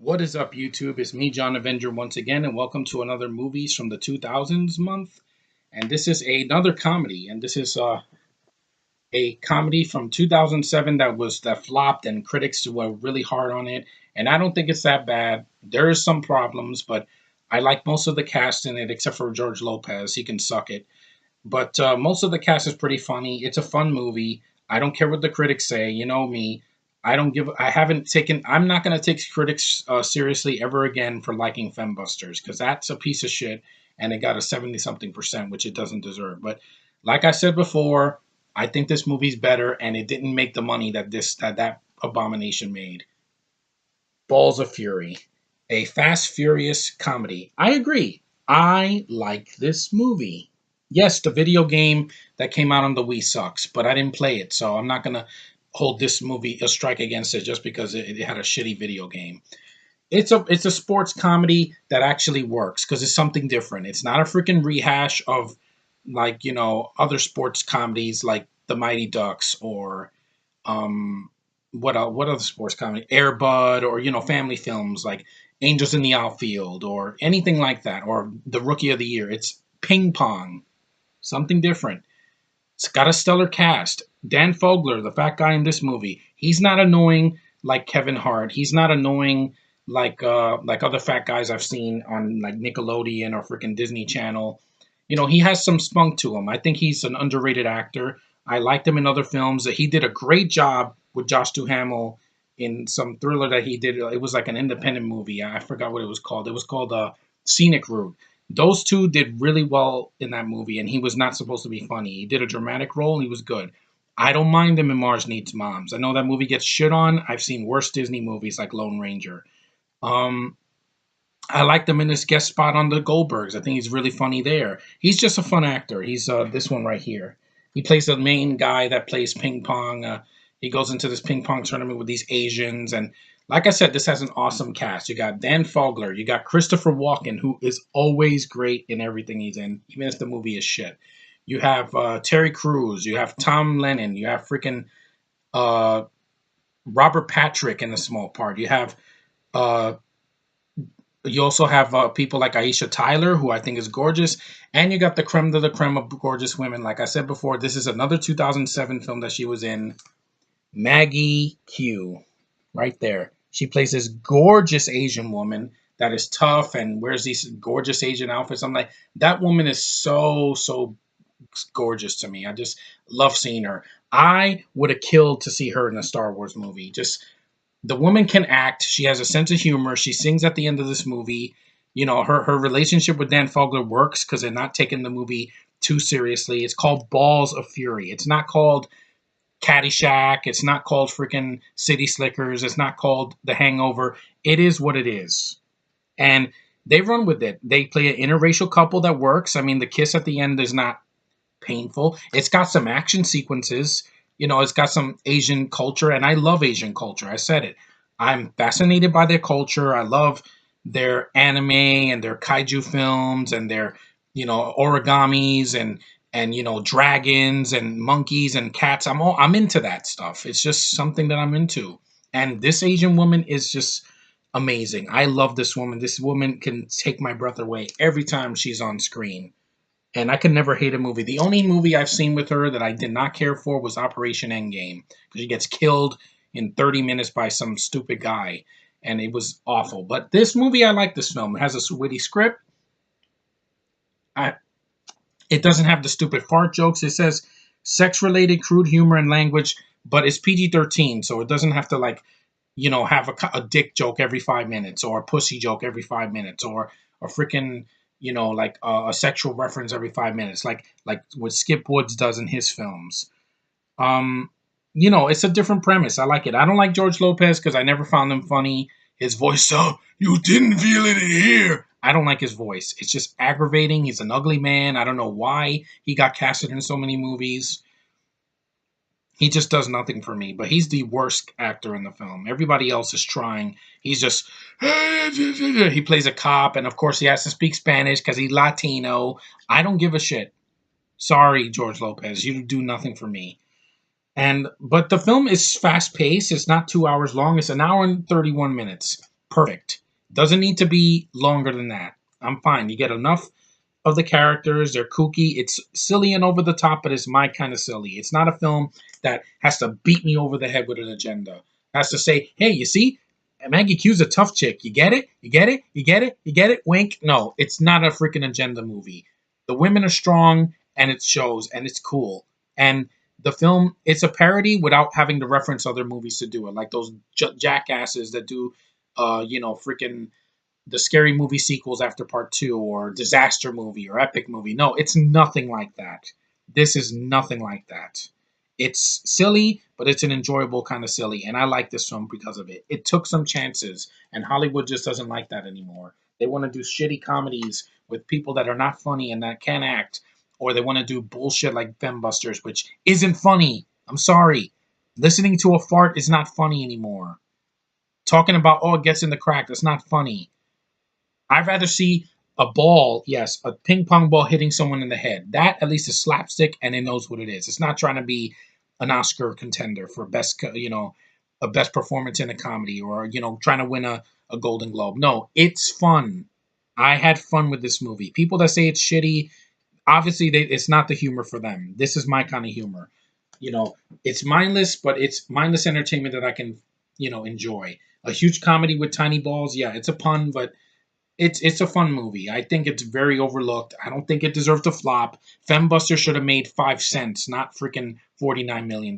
What is up, YouTube? It's me, John Avenger, once again, and welcome to another Movies from the 2000s month. And this is another comedy, and this is a comedy from 2007 that flopped, and critics were really hard on it. And I don't think it's that bad. There is some problems, but I like most of the cast in it, except for George Lopez. He can suck it. But most of the cast is pretty funny. It's a fun movie. I don't care what the critics say. You know me. I don't give. I haven't taken. I'm not going to take critics seriously ever again for liking Fembusters because that's a piece of shit, and it got a 70 something%, which it doesn't deserve. But like I said before, I think this movie's better, and it didn't make the money that abomination made. Balls of Fury, a Fast Furious comedy. I agree. I like this movie. Yes, the video game that came out on the Wii sucks, but I didn't play it, so I'm not gonna hold this movie a strike against it just because it had a shitty video game. It's a sports comedy that actually works because it's something different. It's not a freaking rehash of like other sports comedies like The Mighty Ducks or what other sports comedy, Air Bud, or family films like Angels in the Outfield or anything like that, or The Rookie of the Year. It's ping pong, something different. It's got a stellar cast. Dan Fogler, the fat guy in this movie, he's not annoying like Kevin Hart. He's not annoying like other fat guys I've seen on like Nickelodeon or freaking Disney Channel. He has some spunk to him. I think he's an underrated actor. I liked him in other films. He did a great job with Josh Duhamel in some thriller that he did. It was like an independent movie. I forgot what it was called. It was called Scenic Route. Those two did really well in that movie, and he was not supposed to be funny. He did a dramatic role, and he was good. I don't mind him in Mars Needs Moms. I know that movie gets shit on. I've seen worse Disney movies like Lone Ranger. Um, I liked him in this guest spot on the Goldbergs. I think he's really funny there. He's just a fun actor. He's this one right here. He plays the main guy that plays ping pong. He goes into this ping pong tournament with these Asians, and like I said, this has an awesome cast. You got Dan Fogler, you got Christopher Walken, who is always great in everything he's in, even if the movie is shit. You have Terry Crews, you have Tom Lennon, you have freaking uh, Robert Patrick in a small part. Uh, you also have people like Aisha Tyler, who I think is gorgeous, and you got the creme de la creme of gorgeous women. Like I said before, this is another 2007 film that she was in, Maggie Q, right there. She plays this gorgeous Asian woman that is tough and wears these gorgeous Asian outfits. I'm like, that woman is so gorgeous to me. I just love seeing her. I would have killed to see her in a Star Wars movie. Just the woman can act. She has a sense of humor. She sings at the end of this movie. Her relationship with Dan Fogler works because they're not taking the movie too seriously. It's called Balls of Fury. It's not called Caddyshack. It's not called freaking City Slickers. It's not called The Hangover. It is what it is. And they run with it. They play an interracial couple that works. I mean, the kiss at the end is not painful. It's got some action sequences. It's got some Asian culture, and I love Asian culture. I said it. I'm fascinated by their culture. I love their anime and their kaiju films and their, origamis and dragons and monkeys and cats. I'm into that stuff. It's just something that I'm into. And this Asian woman is just amazing. I love this woman. This woman can take my breath away every time she's on screen. And I could never hate a movie. The only movie I've seen with her that I did not care for was Operation Endgame because she gets killed in 30 minutes by some stupid guy, and it was awful. But this movie, I like this film. It has a witty script. I, it doesn't have the stupid fart jokes. It says sex-related crude humor and language, but it's PG-13, so it doesn't have to have a dick joke every 5 minutes or a pussy joke every 5 minutes or a freaking like a sexual reference every 5 minutes, like what Skip Woods does in his films. Um, it's a different premise. I like it. I don't like George Lopez because I never found him funny. His voice, so you didn't feel it in here. I don't like his voice. It's just aggravating. He's an ugly man. I don't know why he got casted in so many movies. He just does nothing for me, but he's the worst actor in the film. Everybody else is trying. He's just, he plays a cop, and of course he has to speak Spanish because he's Latino. I don't give a shit. Sorry, George Lopez, you do nothing for me. But the film is fast paced. It's not 2 hours long. It's an hour and 31 minutes. perfect. Doesn't need to be longer than that. I'm fine. You get enough of the characters. They're kooky. It's silly and over the top, but it's my kind of silly. It's not a film that has to beat me over the head with an agenda. It has to say, hey, you see, Maggie Q's a tough chick. You get it? You get it? You get it? You get it? Wink. No, it's not a freaking agenda movie. The women are strong, and it shows, and it's cool. And the film, it's a parody without having to reference other movies to do it, like those jackasses that do, freaking the scary movie sequels after part two, or disaster movie, or epic movie. No, it's nothing like that. This is nothing like that. It's silly, but it's an enjoyable kind of silly, and I like this film because of it. It took some chances, and Hollywood just doesn't like that anymore. They want to do shitty comedies with people that are not funny and that can't act, or they want to do bullshit like Fembusters, which isn't funny. I'm sorry. Listening to a fart is not funny anymore. Talking about, oh, it gets in the crack, that's not funny. I'd rather see a ball, yes, a ping pong ball hitting someone in the head. That at least is slapstick and it knows what it is. It's not trying to be an Oscar contender for a best performance in a comedy, or, trying to win a Golden Globe. No, it's fun. I had fun with this movie. People that say it's shitty, obviously it's not the humor for them. This is my kind of humor. It's mindless, but it's mindless entertainment that I can, enjoy. A huge comedy with tiny balls, yeah, it's a pun, but it's a fun movie. I think it's very overlooked. I don't think it deserved to flop. Fembuster should have made 5 cents, not freaking $49 million.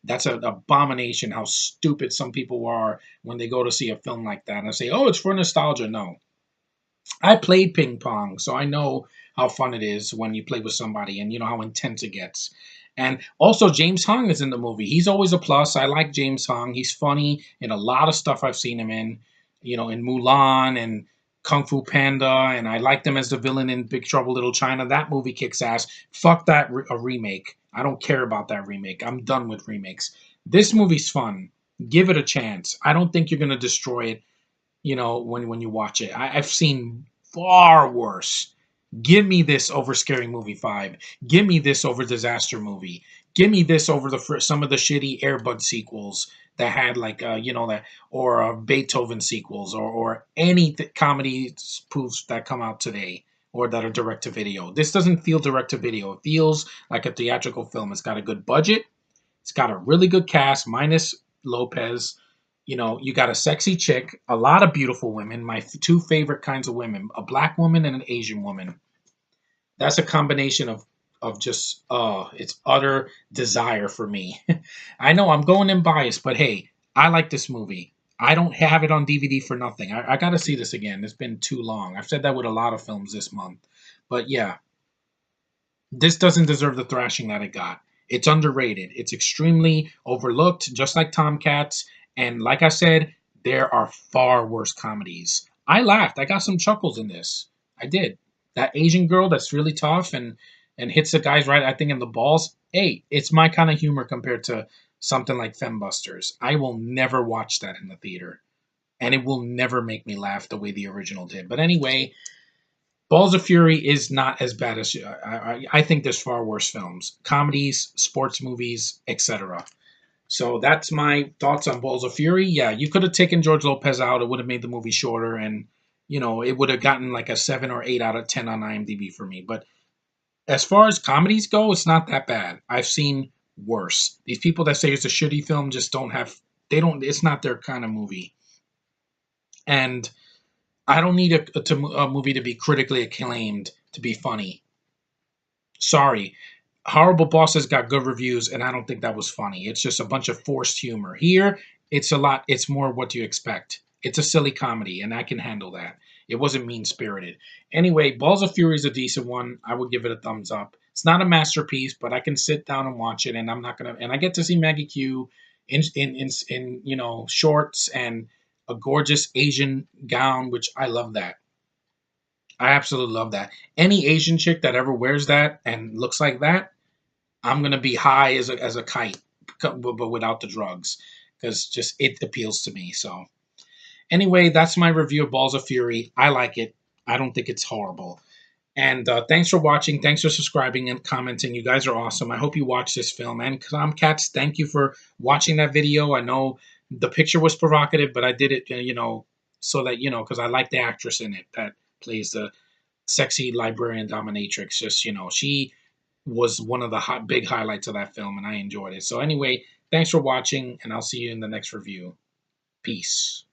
That's an abomination how stupid some people are when they go to see a film like that and say, "Oh, it's for nostalgia." No, I played ping pong, so I know how fun it is when you play with somebody, and you know how intense it gets. And also, James Hong is in the movie. He's always a plus. I like James Hong. He's funny in a lot of stuff I've seen him in, in Mulan and Kung Fu Panda, and I liked him as the villain in Big Trouble Little China. That movie kicks ass. Fuck that a remake. I don't care about that remake. I'm done with remakes. This movie's fun. Give it a chance. I don't think you're gonna destroy it, when you watch it. I've seen far worse. Give me this over Scary Movie 5. Give me this over Disaster Movie. Give me this over some of the shitty Airbud sequels that had that, or Beethoven sequels, or any comedy spoofs that come out today, or that are direct to video. This doesn't feel direct to video. It feels like a theatrical film. It's got a good budget. It's got a really good cast, minus Lopez. You got a sexy chick, a lot of beautiful women. My two favorite kinds of women: a black woman and an Asian woman. That's a combination of just it's utter desire for me. I know I'm going in biased, but hey, I like this movie. I don't have it on DVD for nothing. I got to see this again. It's been too long. I've said that with a lot of films this month, but yeah, this doesn't deserve the thrashing that it got. It's underrated. It's extremely overlooked, just like Tomcats. And like I said, there are far worse comedies. I laughed. I got some chuckles in this. I did. That Asian girl that's really tough and hits the guys right, I think, in the balls. Hey, it's my kind of humor compared to something like Fembusters. I will never watch that in the theater. And it will never make me laugh the way the original did. But anyway, Balls of Fury is not as bad as I think. There's far worse films, comedies, sports movies, etc. So that's my thoughts on Balls of Fury. Yeah, you could have taken George Lopez out; it would have made the movie shorter, and it would have gotten like a 7 or 8 out of 10 on IMDb for me. But as far as comedies go, it's not that bad. I've seen worse. These people that say it's a shitty film just don't have. They don't. It's not their kind of movie, and I don't need a movie to be critically acclaimed to be funny. Sorry. Horrible Bosses got good reviews, and I don't think that was funny. It's just a bunch of forced humor. Here, it's more what you expect. It's a silly comedy, and I can handle that. It wasn't mean spirited. Anyway, Balls of Fury is a decent one. I would give it a thumbs up. It's not a masterpiece, but I can sit down and watch it, and I'm not gonna. And I get to see Maggie Q in shorts and a gorgeous Asian gown, which I love that. I absolutely love that. Any Asian chick that ever wears that and looks like that, I'm gonna be high as a kite, but without the drugs, because just it appeals to me. So anyway, that's my review of Balls of Fury. I like it. I don't think it's horrible. And thanks for watching. Thanks for subscribing and commenting. You guys are awesome. I hope you watch this film. And Tomcats, thank you for watching that video. I know the picture was provocative, but I did it, so that, because I like the actress in it that plays the sexy librarian dominatrix. Just, she was one of the big highlights of that film, and I enjoyed it. So anyway, thanks for watching, and I'll see you in the next review. Peace.